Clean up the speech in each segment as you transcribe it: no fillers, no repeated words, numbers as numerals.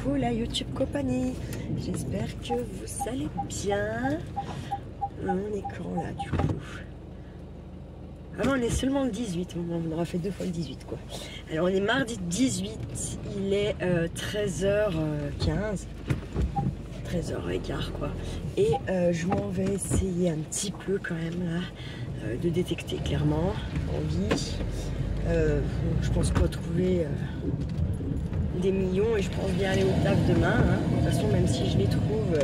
Coucou la YouTube compagnie, j'espère que vous allez bien. On est quand là du coup? Ah non, on est seulement le 18, on aura fait 2 fois le 18 quoi. Alors on est mardi 18, il est 13h15, 13h15 quoi. Et je m'en vais essayer un petit peu quand même là de détecter clairement en vie. Je pense qu'on va trouver des millions et je pense bien aller au taf demain. Hein. De toute façon, même si je les trouve,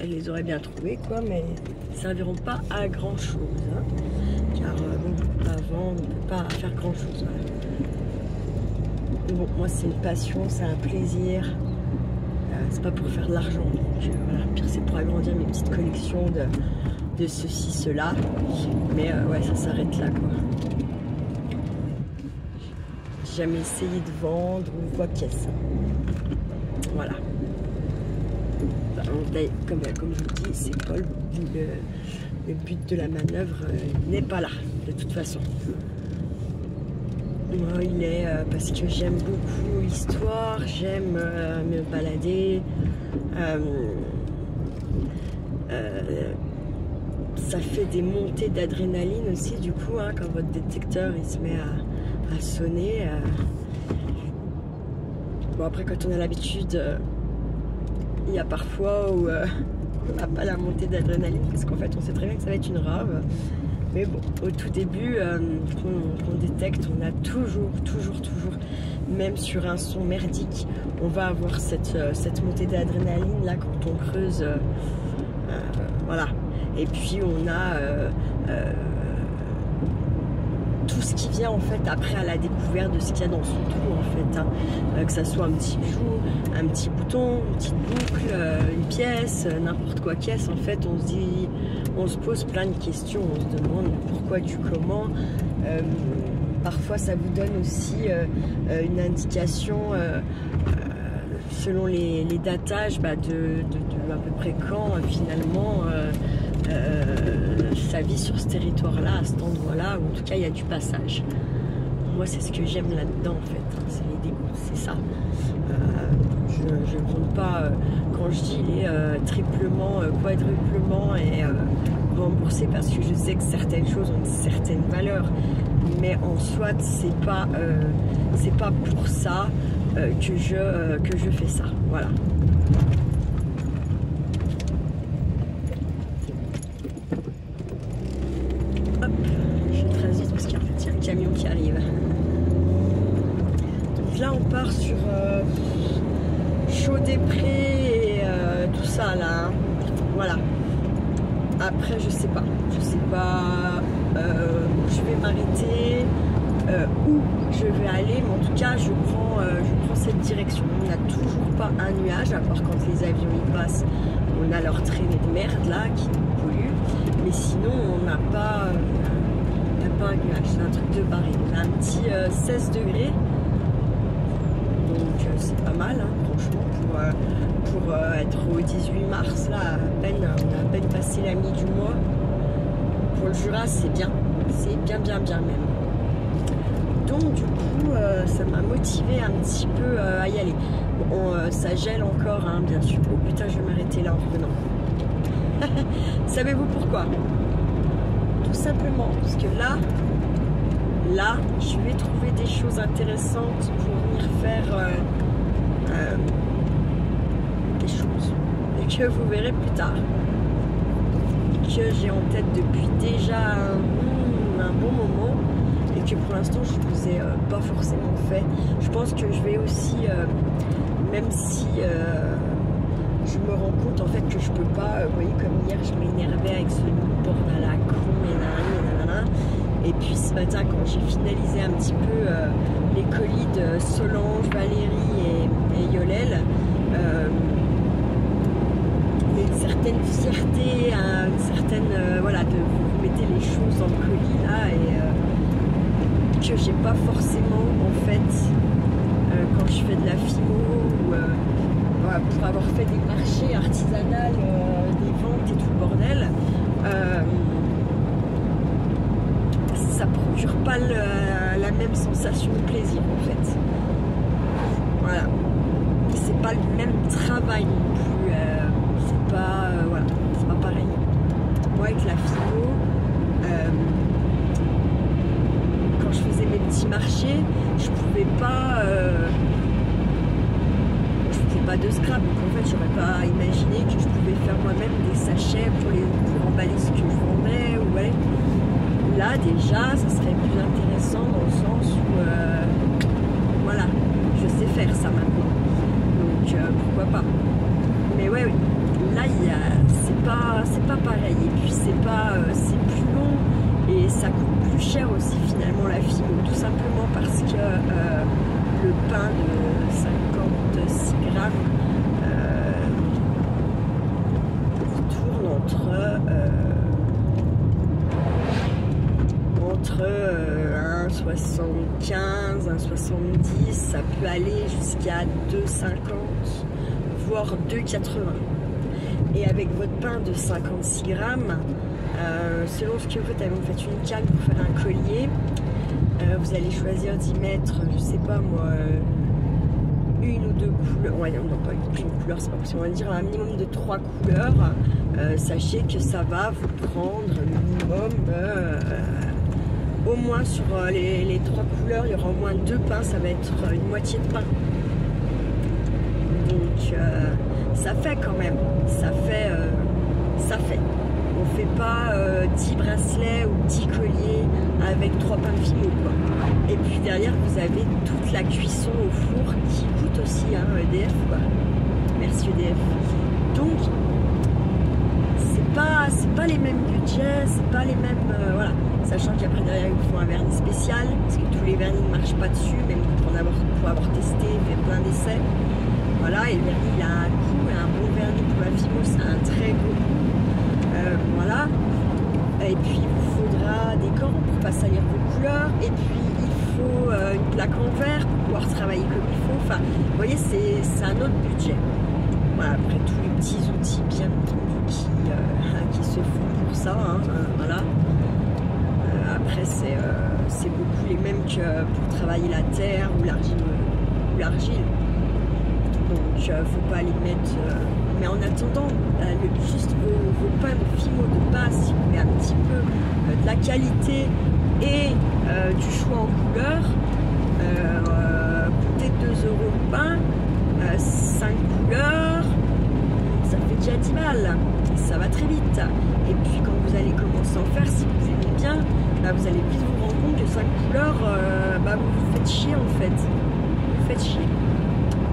elles les auraient bien trouvées quoi, mais ils ne serviront pas à grand chose. Hein. Car on ne peut pas vendre, on ne peut pas faire grand chose. Hein. Bon, moi c'est une passion, c'est un plaisir. C'est pas pour faire de l'argent. Voilà, pire c'est pour agrandir mes petites collections de ceci, cela. Mais ouais, ça s'arrête là quoi. J'ai jamais essayé de vendre ou quoi qu'est-ce. Voilà. Comme je vous dis, c'est pas le but de la manœuvre n'est pas là, de toute façon. Moi, il est parce que j'aime beaucoup l'histoire, j'aime me balader. Ça fait des montées d'adrénaline aussi, du coup, hein, quand votre détecteur il se met à sonner. Bon, après, quand on a l'habitude, il y a parfois où on n'a pas la montée d'adrénaline parce qu'en fait, on sait très bien que ça va être une rave. Mais bon, au tout début, qu'on détecte, on a toujours, même sur un son merdique, on va avoir cette montée d'adrénaline là quand on creuse. Voilà. Et puis on a tout ce qui vient en fait après à la découverte de ce qu'il y a dans son trou en fait. Hein. Que ça soit un petit bijou, un petit bouton, une petite boucle, une pièce, n'importe quoi qu'est-ce. En fait, on se pose plein de questions, on se demande pourquoi, du comment. Parfois, ça vous donne aussi une indication selon les datages de à peu près quand finalement ça vit sur ce territoire-là, à cet endroit-là, où en tout cas il y a du passage. Moi, c'est ce que j'aime là-dedans en fait, hein, c'est les dégoûts, c'est ça. Je ne compte pas, quand je dis les triplement, quadruplement et remboursé parce que je sais que certaines choses ont une certaine valeur, mais en soi, c'est pas pour ça que je fais ça. Voilà. Hop, je suis très vite parce qu'en fait, il y a un camion qui arrive. Donc là, on part sur Chaudet-Pré et tout ça là. Hein. Voilà. Après, je sais pas où je vais m'arrêter, où je vais aller, mais en tout cas, je prends cette direction. On n'a toujours pas un nuage, à part quand les avions y passent, on a leur traînée de merde là qui nous pollue, mais sinon, on n'a pas un nuage, c'est un truc de barré. On a un petit 16 degrés, donc c'est pas mal, hein, franchement, pour être au 18 mars, là, on a à peine passé la mi du mois. Pour le Jura, c'est bien même. Donc du coup, ça m'a motivé un petit peu à y aller. Bon, ça gèle encore, hein, bien sûr. Oh putain, je vais m'arrêter là en revenant. Savez-vous pourquoi? Tout simplement parce que là, je vais trouver des choses intéressantes pour venir faire des choses et que vous verrez plus tard, que j'ai en tête depuis déjà un bon moment et que pour l'instant je ne vous ai pas forcément fait. Je pense que je vais aussi, même si je me rends compte en fait que je peux pas, vous voyez comme hier je m'énervais avec ce bordel à con et nanana. Et puis ce matin quand j'ai finalisé un petit peu les colis de Solange, Valérie et Yolel, une certaine fierté, une certaine voilà, de vous mettez les choses dans le colis là et que j'ai pas forcément en fait quand je fais de la fimo ou voilà, pour avoir fait des marchés artisanaux, des ventes et tout le bordel, ça procure pas la même sensation de plaisir en fait. Voilà. c'est pas le même travail non plus. C'est pas, voilà, c'est pas pareil. Moi, avec la philo, quand je faisais mes petits marchés, je pouvais pas. Je faisais pas de scrap, donc en fait, j'aurais pas imaginé que je pouvais faire moi-même des sachets pour emballer ce que je vendais. Ouais. Là, déjà, ça serait plus intéressant dans le sens où, voilà, je sais faire ça maintenant. Donc, pourquoi pas. Mais ouais, oui. Là, c'est pas pareil. Et puis, c'est plus long et ça coûte plus cher aussi finalement la philo. Tout simplement parce que le pain de 56 grammes tourne entre 1,75, 1,70, ça peut aller jusqu'à 2,50, voire 2,80. Et avec votre pain de 56 grammes, selon ce que vous faites, vous faites une canne pour faire un collier, vous allez choisir d'y mettre, je sais pas moi, une ou deux couleurs, ouais, non, pas une couleur, c'est pas possible, on va dire un minimum de 3 couleurs, sachez que ça va vous prendre minimum, au moins sur les 3 couleurs, il y aura au moins 2 pains, ça va être une moitié de pain. Donc, ça fait quand même, ça fait. On fait pas 10 bracelets ou 10 colliers avec 3 pains de philo, quoi. Et puis derrière, vous avez toute la cuisson au four qui coûte aussi, hein, EDF, quoi. Merci EDF. Donc, c'est pas les mêmes budgets, c'est pas les mêmes, voilà. Sachant qu'après derrière, il faut un vernis spécial, parce que tous les vernis ne marchent pas dessus, même pour avoir testé, fait plein d'essais. Voilà, et le vernis, il a un coût, un bon vernis pour la philo, c'est un très gros coût. Voilà. Et puis, il vous faudra des cordes pour pas salir vos couleurs. Et puis, il faut une plaque en verre pour pouvoir travailler comme il faut. Enfin, vous voyez, c'est un autre budget. Voilà, après, tous les petits outils, bien entendu, qui se font pour ça. Hein, voilà. Après, c'est beaucoup les mêmes que pour travailler la terre ou l'argile. Donc, faut pas les mettre. Mais en attendant, juste vos pains de philo de base, si vous voulez un petit peu de la qualité et du choix en couleur, coûtez 2 € le pain, 5 couleurs, ça fait déjà 10 balles. Ça va très vite. Et puis quand vous allez commencer à en faire, si vous aimez bien, vous allez vite vous rendre compte que 5 couleurs, vous vous faites chier en fait. Vous faites chier.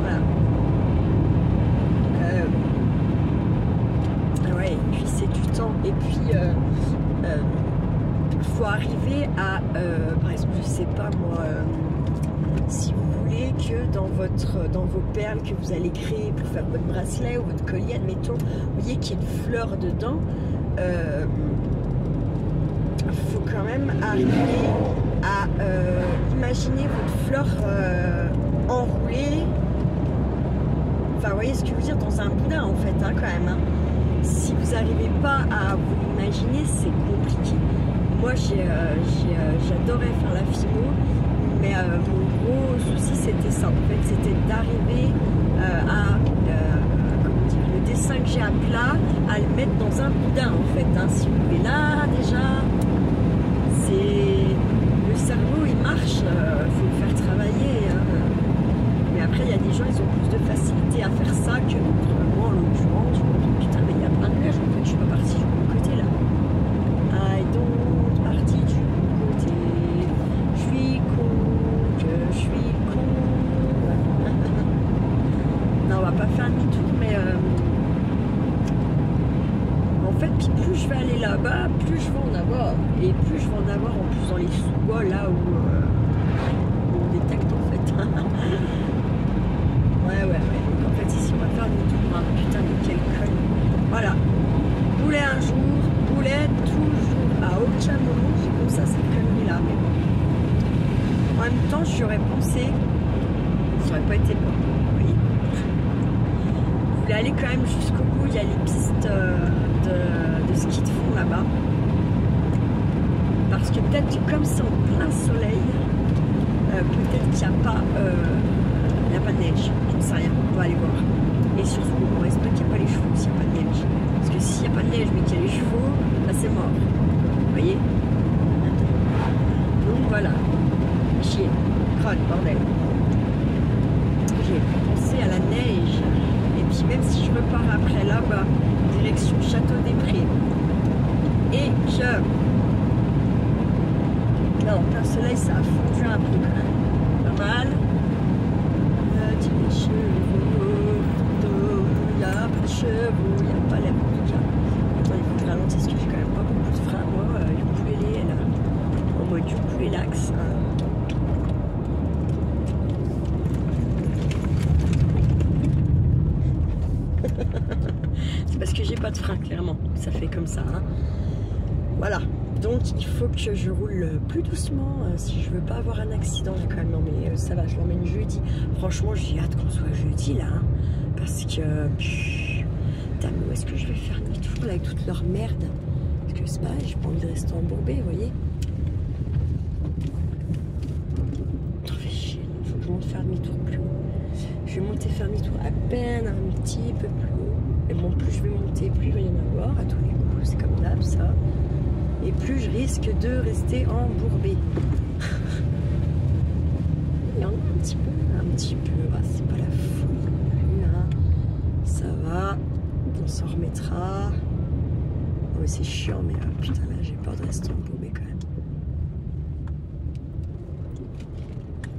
Voilà. Ouais, et puis c'est du temps. Et puis faut arriver à, par exemple, je sais pas moi, si vous voulez que dans vos perles que vous allez créer pour faire votre bracelet ou votre collier, admettons, vous voyez qu'il y a une fleur dedans, faut quand même arriver à imaginer votre fleur enroulée. Enfin, vous voyez ce que je veux dire, dans un boudin en fait, hein, quand même. Hein. Si vous n'arrivez pas à vous l'imaginer, c'est compliqué. Moi, j'adorais faire la philo, mais mon gros souci, c'était ça. En fait, c'était d'arriver à comment dire, le dessin que j'ai à plat, à le mettre dans un boudin, en fait. Hein. Si vous voulez, là, déjà, le cerveau, il marche, faut le faire travailler. Hein. Mais après, il y a des gens, ils ont plus de facilité à faire ça que moi, en l'occurrence. Je me dis, putain, mais il y a plein de nuages, en fait, je suis pas partie du bon côté, là. I don't partie du bon côté. Je suis con, je suis con. Non, on va pas faire demi-tour, mais en fait, puis plus je vais aller là-bas, plus je vais en avoir. Et plus je vais en avoir en plus dans les sous-bois, là où on détecte, en fait. Ouais. Donc, en fait, ici, on va faire demi-tour. Hein. Putain, mais quel con. Voilà. Boulet un jour, boulet toujours. À aucun moment, j'ai comme ça cette connerie-là. Mais bon. En même temps, j'y aurais pensé. Ça aurait pas été bon. Oui. Vous voulez aller quand même jusqu'au bout. Il y a les pistes de ski de fond là-bas. Parce que peut-être que comme c'est en plein soleil, peut-être qu'il n'y a pas Il n'y a pas de neige, j'en sais rien, on va aller voir. Et surtout, on espère qu'il n'y a pas les chevaux s'il n'y a pas de neige. Parce que s'il n'y a pas de neige mais qu'il y a les chevaux, bah c'est mort. Vous voyez? Donc voilà. Chier, crâne, bordel. J'ai pensé à la neige. Et puis même si je repars après là-bas, direction Château des Prés, et que... Non, plein soleil, ça a fondu un peu quand même. Pas mal. Les chevaux, il n'y a pas de chevaux, il n'y a pas l'air en tout cas. Attends, il faut que je ralentisse parce que j'ai quand même pas beaucoup de freins. Moi, ukulélé là, en mode ukulélax. C'est parce que j'ai pas de frein, clairement. Ça fait comme ça. Hein. Voilà. Donc il faut que je roule plus doucement si je veux pas avoir un accident quand même. Non mais ça va, je l'emmène jeudi. Franchement j'ai hâte qu'on soit jeudi là. Hein, parce que... Putain mais où est-ce que je vais faire demi-tour là avec toute leur merde? Parce que c'est pareil, j'ai pas envie de rester embourbée, vous voyez. Ça fait chier, il faut que je monte faire demi-tour plus haut. Je vais monter faire demi-tour à peine un petit peu plus haut. Et bon, plus je vais monter, plus il va y en avoir à tous les coups. C'est comme d'hab ça. Et plus je risque de rester embourbée. Et un petit peu, ah, c'est pas la folie. Là, ça va, on s'en remettra. Oh, c'est chiant, mais putain, là j'ai peur de rester embourbée quand même.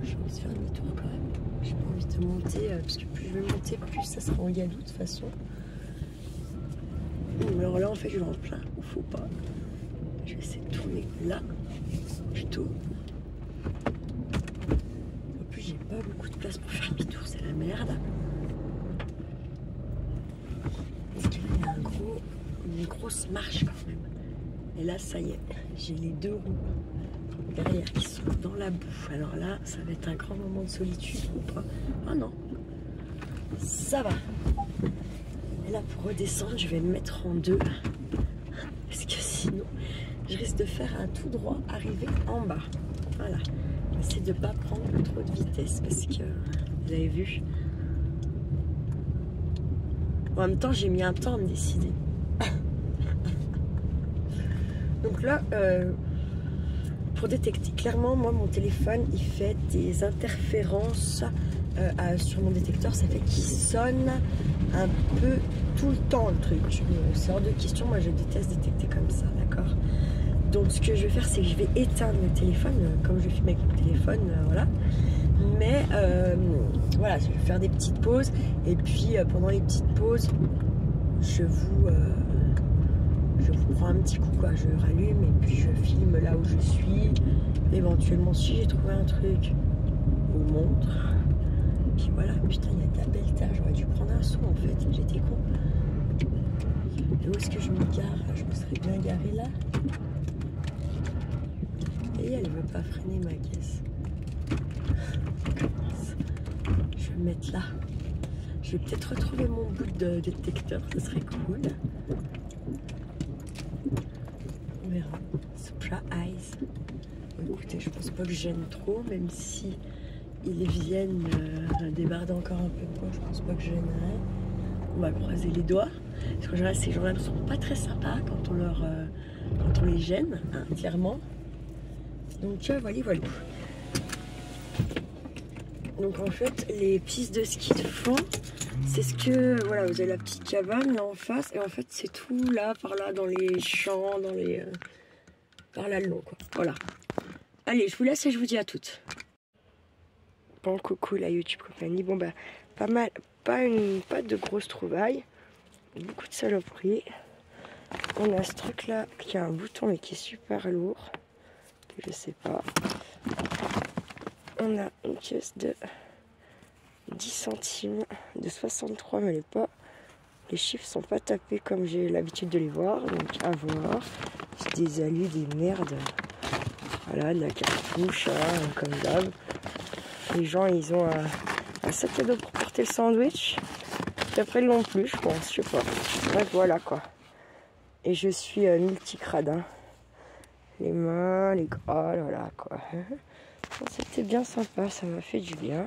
J'ai envie de faire demi-tour quand même. J'ai pas envie de monter, parce que plus je vais monter, plus ça sera en galop de toute façon. Alors là, en fait, je vais en plein, ou faut pas. Je vais essayer de tourner là, plutôt. En plus, j'ai pas beaucoup de place pour faire demi-tour, c'est la merde. Parce qu'il y a une grosse marche quand même. Et là, ça y est, j'ai les deux roues derrière qui sont dans la boue. Alors là, ça va être un grand moment de solitude ou pas? Ah non, ça va. Et là, pour redescendre, je vais me mettre en deux. Parce que sinon... je risque de faire un tout droit arriver en bas. Voilà. J'essaie de ne pas prendre trop de vitesse parce que vous avez vu. En même temps, j'ai mis un temps à me décider. Donc là, pour détecter, clairement, moi, mon téléphone, il fait des interférences sur mon détecteur. Ça fait qu'il sonne un peu tout le temps, le truc. C'est hors de question. Moi, je déteste détecter comme ça, d'accord? Donc ce que je vais faire, c'est que je vais éteindre le téléphone, comme je filme avec mon téléphone, voilà. Mais voilà, je vais faire des petites pauses. Et puis pendant les petites pauses, je vous prends un petit coup, quoi. Je rallume et puis je filme là où je suis. Éventuellement, si j'ai trouvé un truc, je vous montre. Puis voilà, putain, il y a de la belle terre. J'aurais dû prendre un saut en fait, j'étais con. Et où est-ce que je me gare? Je me serais bien garée là. Et elle veut pas freiner ma caisse. Je vais me mettre là. Je vais peut-être retrouver mon bout de détecteur, ce serait cool. On verra. Surprise. Écoutez, je pense pas que je gêne trop, même si ils viennent débarder encore un peu de moi, je pense pas que je gênerai. On va croiser les doigts. Parce qu'en général, ces gens-là ne sont pas très sympas quand on les gêne, hein, clairement. Donc voilà. Donc en fait, les pistes de ski de fond, c'est ce que... Voilà, vous avez la petite cabane là en face. Et en fait, c'est tout là, par là, dans les champs, dans les... par là le long, quoi. Voilà. Allez, je vous laisse et je vous dis à toutes. Bon, coucou la YouTube compagnie. Bon, bah, pas mal, pas de grosses trouvailles. Beaucoup de saloperies. On a ce truc là qui a un bouton mais qui est super lourd. Je sais pas. On a une caisse de 10 centimes de 63, mais les chiffres sont pas tapés comme j'ai l'habitude de les voir, donc à voir. C'est des alus, des merdes. Voilà, de la cartouche, hein, comme d'hab. Les gens, ils ont un sac à dos pour porter le sandwich. Puis après, ils l'ont plus, je pense, je sais pas. Bref, voilà quoi. Et je suis multicradin. Les mains, les gras, voilà quoi. Bon, c'était bien sympa, ça m'a fait du bien.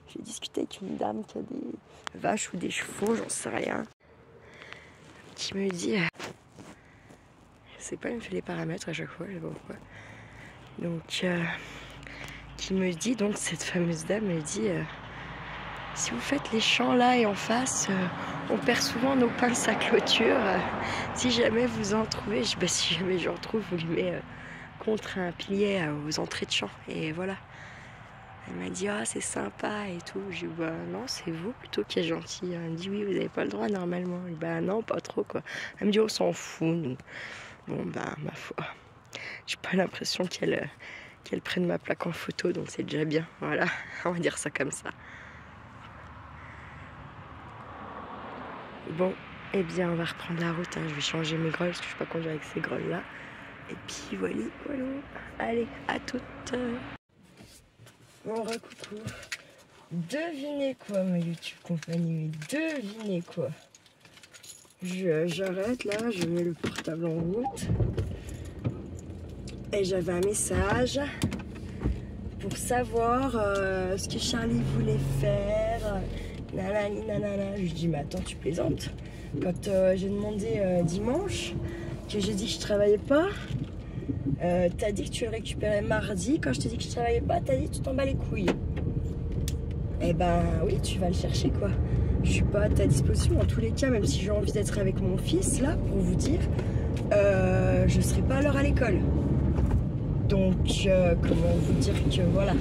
J'ai discuté avec une dame qui a des vaches ou des chevaux, j'en sais rien, qui me dit, je sais pas, elle me fait les paramètres à chaque fois, je sais pas pourquoi. Donc, qui me dit, donc cette fameuse dame me dit, si vous faites les champs là et en face, on perd souvent nos pinces à clôture. Si jamais vous en trouvez, je dis, bah, si jamais j'en trouve, vous les mettez contre un pilier aux entrées de champs. Et voilà. Elle m'a dit, ah, c'est sympa et tout. J'ai dit, bah non, c'est vous plutôt qui êtes gentil. Elle me dit, oui, vous n'avez pas le droit normalement. Je dis, bah non, pas trop quoi. Elle me dit, on s'en fout, nous. Bon, bah, ma foi. J'ai pas l'impression qu'elle prenne ma plaque en photo, donc c'est déjà bien. Voilà, on va dire ça comme ça. Bon, eh bien, on va reprendre la route. Hein. Je vais changer mes grolles parce que je ne peux pas conduire avec ces grolles-là. Et puis, voilà. Allez, à toutes. Bon, recoucou. Devinez quoi, ma YouTube compagnie. Devinez quoi. J'arrête là, je mets le portable en route. Et j'avais un message pour savoir ce que Charlie voulait faire. Nanani, nanana. Je lui dis, mais attends, tu plaisantes. Quand j'ai demandé dimanche, que j'ai dit que je travaillais pas, t'as dit que tu le récupérais mardi. Quand je t'ai dit que je travaillais pas, t'as dit que tu t'en bats les couilles. Eh ben oui, tu vas le chercher quoi. Je suis pas à ta disposition en tous les cas, même si j'ai envie d'être avec mon fils là, pour vous dire, je serai pas à l'heure à l'école. Donc, comment vous dire que voilà.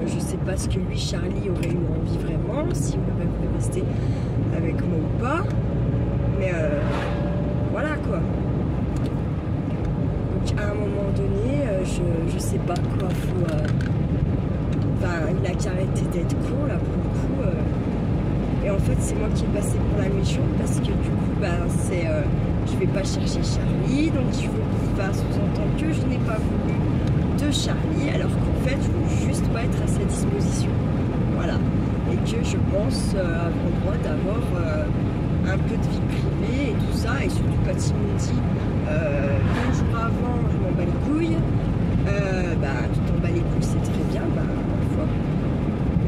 Je sais pas ce que lui, Charlie, aurait eu envie vraiment, s'il aurait voulu rester avec moi ou pas. Mais voilà quoi. Donc à un moment donné, je sais pas quoi, faut... Enfin, il a qu'à arrêter d'être con là pour le coup. Et en fait, c'est moi qui ai passé pour la méchante parce que du coup, ben, c'est... je vais pas chercher Charlie, donc il va sous-entendre que je n'ai pas voulu de Charlie, alors qu'en fait je veux juste pas être à sa disposition, voilà, et que je pense avoir le droit d'avoir un peu de vie privée et tout ça, et surtout quand il me dit 2 jours avant je m'en bats les couilles, bah tu t'en bats les couilles, c'est très bien, bah parfois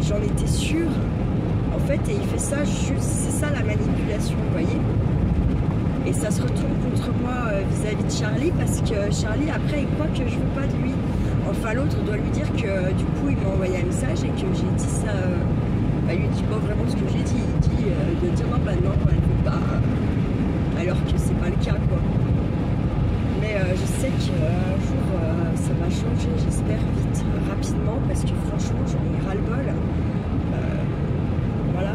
j'en étais sûre en fait, et il fait ça juste, c'est ça la manipulation, vous voyez. Et ça se retourne contre moi vis-à-vis de Charlie parce que Charlie, après, il croit que je veux pas de lui. Enfin, l'autre doit lui dire que du coup, il m'a envoyé un message et que j'ai dit ça. Bah, lui dit pas vraiment ce que j'ai dit. Il dit de dire non, bah non, elle veut pas. Alors que c'est pas le cas, quoi. Mais je sais qu'un jour, ça va changer, j'espère vite, rapidement, parce que franchement, j'en ai ras-le-bol. Voilà.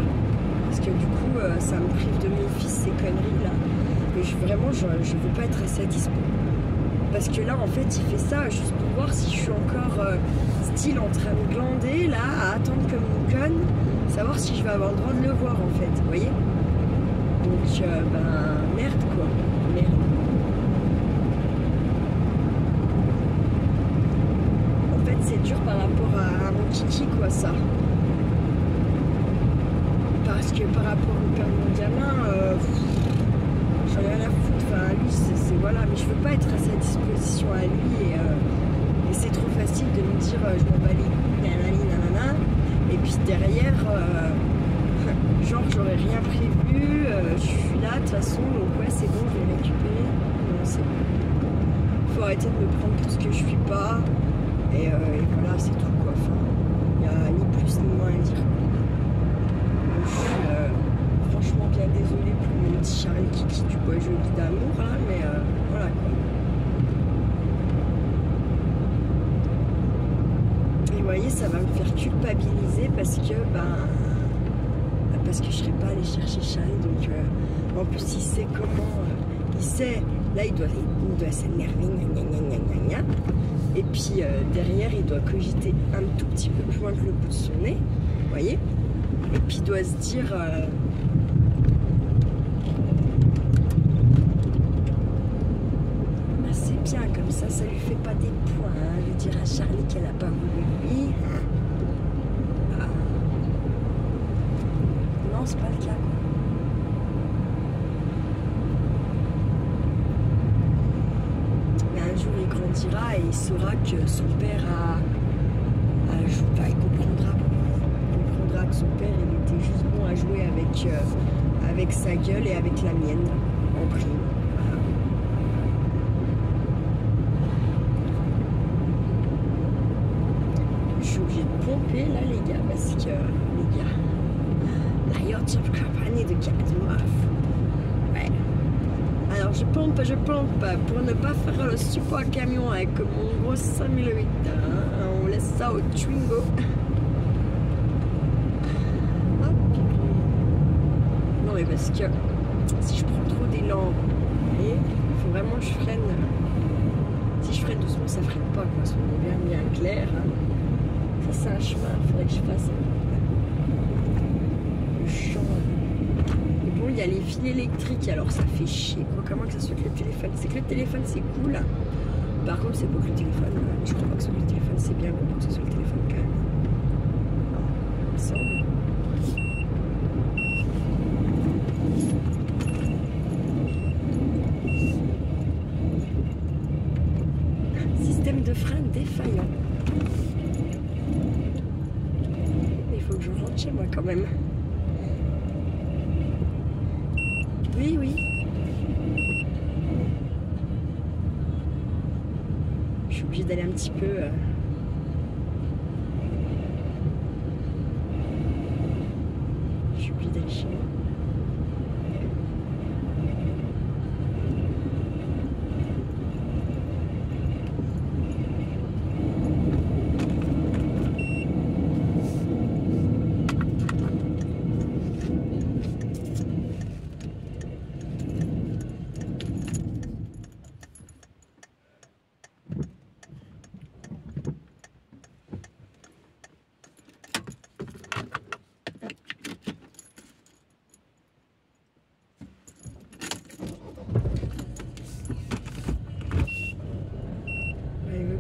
Parce que du coup, ça me prive de mon fils, ces conneries-là. Mais vraiment, je veux pas être à sa dispo. Parce que là, en fait, il fait ça juste pour voir si je suis encore style en train de glander, là, à attendre comme une conne, savoir si je vais avoir le droit de le voir, en fait, vous voyez. Donc, ben, merde, quoi. Merde. En fait, c'est dur par rapport à mon kiki, quoi, ça. Parce que par rapport au père de mon gamin, j'en ai rien à foutre. Enfin, lui, c'est voilà, mais je veux pas être à sa disposition à lui et c'est trop facile de me dire je m'en bats les couilles, nanani, nanana. Et puis derrière, genre j'aurais rien prévu, je suis là de toute façon, donc ouais, c'est bon, je vais récupérer. Non, c'est bon. Faut arrêter de me prendre pour ce que je suis pas. Et voilà, c'est tout quoi. Enfin, il n'y a ni plus ni moins à dire. Je suis franchement bien désolée pour mon petit Charlie Kiki du bois joli d'amour là, mais voilà quoi. Et vous voyez, ça va me faire culpabiliser parce que je serais pas allée chercher Charlie, donc en plus il sait comment, il sait, là il doit s'énerver, gna. Et puis derrière il doit cogiter un tout petit peu plus loin que le bout de son nez, vous voyez. Et puis il doit se dire bah, c'est bien comme ça lui fait pas des points, hein. Je vais dire à Charlie qu'elle a pas voulu lui. Ah. Non, c'est pas le cas quoi. Mais un jour il grandira. grandira et il saura que son père il comprendra que son père il était juste bon à jouer avec sa gueule et avec la mienne en prime. Voilà. Je suis obligée de pomper là les gars parce que les gars, la yacht of compagnie de Cadmaf. Ouais. Alors je pompe pour ne pas faire le support camion avec mon gros 5008. Hein. On laisse ça au Twingo. Non mais parce que si je prends trop d'élan, il faut vraiment que je freine. Si je freine doucement, ça freine pas quoi. Soyons bien clair. Hein. Ça c'est un chemin, il faudrait que je fasse le champ. Et bon, il y a les fils électriques, alors ça fait chier quoi. Comment que ça soit que le téléphone? C'est que le téléphone c'est cool. Par contre, c'est pas que le téléphone. Je crois pas que ce soit le téléphone, c'est bien bon que ce soit le téléphone quand même. Il me semble. Système de frein défaillant. Il faut que je rentre chez moi quand même. Oui, oui. Je suis obligée d'aller un petit peu... Je suis obligée d'aller chez moi.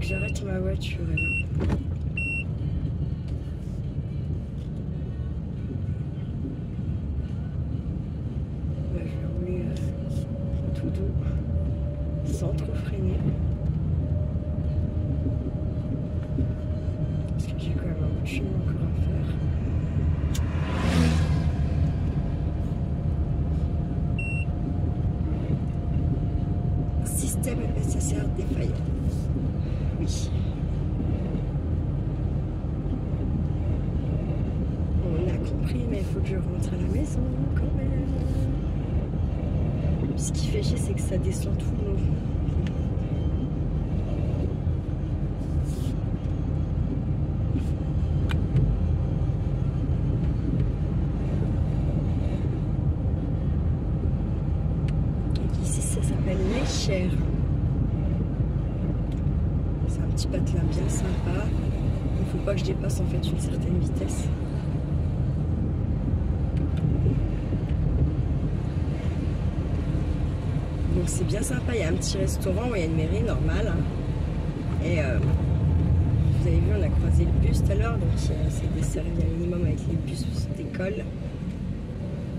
J'arrête ma voiture là. Je vais rouler tout doux, sans trop freiner. Parce que j'ai quand même un bout de chemin encore à faire. Système SSR défaillant. Oui. On a compris, mais il faut que je rentre à la maison quand même. Ce qui fait chier, c'est que ça descend tout le long. Donc ici, ça s'appelle l'Échère. Petit patelin bien sympa. Il ne faut pas que je dépasse en fait une certaine vitesse. Donc c'est bien sympa. Il y a un petit restaurant où il y a une mairie normale. Hein. Et vous avez vu, on a croisé le bus tout à l'heure. Donc c'est desservi un minimum avec les bus d'école.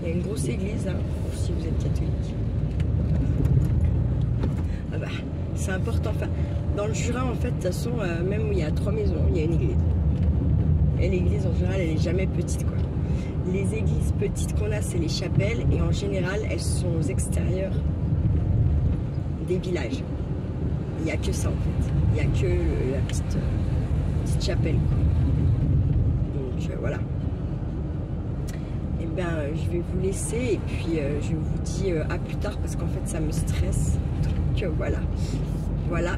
Il y a une grosse église hein, si vous êtes catholique. Ah bah, c'est important. Enfin, dans le Jura, en fait, de toute façon, même où il y a 3 maisons, il y a une église. Et l'église, en général, elle n'est jamais petite, quoi. Les églises petites qu'on a, c'est les chapelles. Et en général, elles sont aux extérieurs des villages. Il n'y a que ça, en fait. Il n'y a que la petite chapelle, quoi. Donc, voilà. Et bien, je vais vous laisser. Et puis, je vous dis à plus tard, parce qu'en fait, ça me stresse. Donc, voilà. Voilà.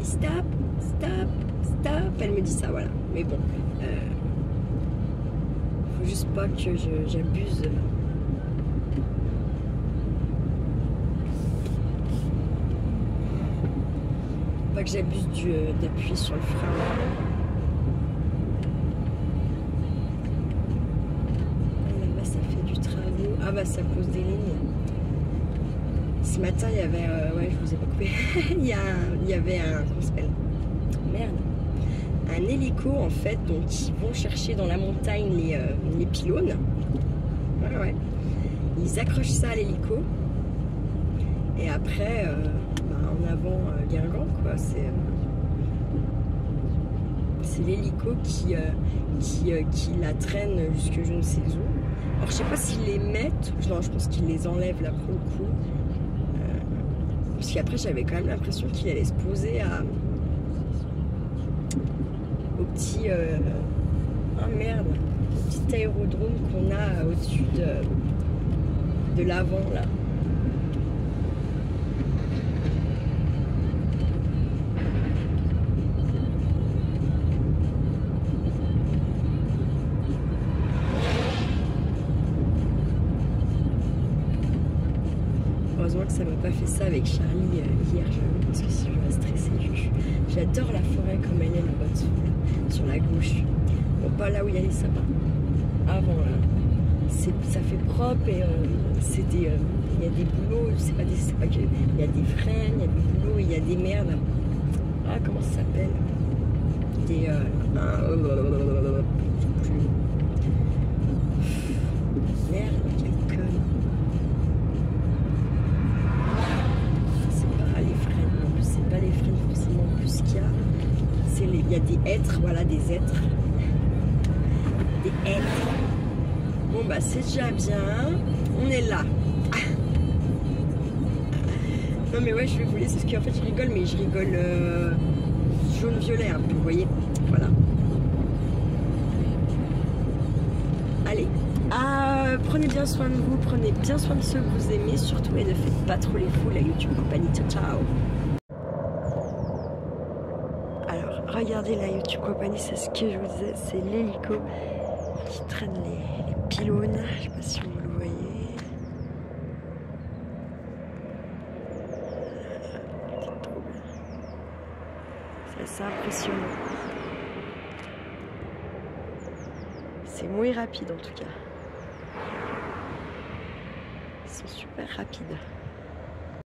Stop. Elle me dit ça, voilà. Mais bon, faut juste pas que j'abuse. Pas que j'abuse d'appui sur le frein. Ah bah ça pose des lignes. Ce matin il y avait ouais je vous ai pas coupé. il y avait un comment ça s'appelle, merde, un un hélico en fait, donc ils vont chercher dans la montagne les pylônes. Ouais, ouais. Ils accrochent ça à l'hélico. Et après, en avant Guingamp, quoi. C'est l'hélico qui la traîne jusque je ne sais où. Alors je sais pas s'ils les mettent, non, je pense qu'ils les enlèvent là pour le coup. Parce qu'après j'avais quand même l'impression qu'il allait se poser au petit merde, au petit aérodrome qu'on a au-dessus de l'avant là. Heureusement que ça m'a pas fait ça avec Charlie hier, parce que si je vais stresser. J'adore la forêt comme elle est là-bas sur la gauche. Bon, pas là où il y a les sapins. Avant là. Ça fait propre et il y a des boulots, c'est pas que il y a des frênes, il y a des boulots, il y a des merdes. Ah, comment ça s'appelle? Des merde, quelle conne. C'est pas les freins forcément plus qu'il y a. Il y a des êtres, voilà, des êtres. Des êtres. Bon bah c'est déjà bien. On est là. Non mais ouais, je vais vous laisser parce qu'en fait je rigole, mais je rigole jaune-violet un peu, vous voyez. Voilà. Allez. Prenez bien soin de vous, prenez bien soin de ceux que vous aimez, surtout, et ne faites pas trop les fous, la YouTube compagnie. Ciao, ciao. Alors, regardez la YouTube compagnie, c'est ce que je vous disais, c'est l'hélico qui traîne les pylônes. Je sais pas si vous le voyez. C'est assez impressionnant. C'est moins rapide en tout cas. Ils sont super rapides.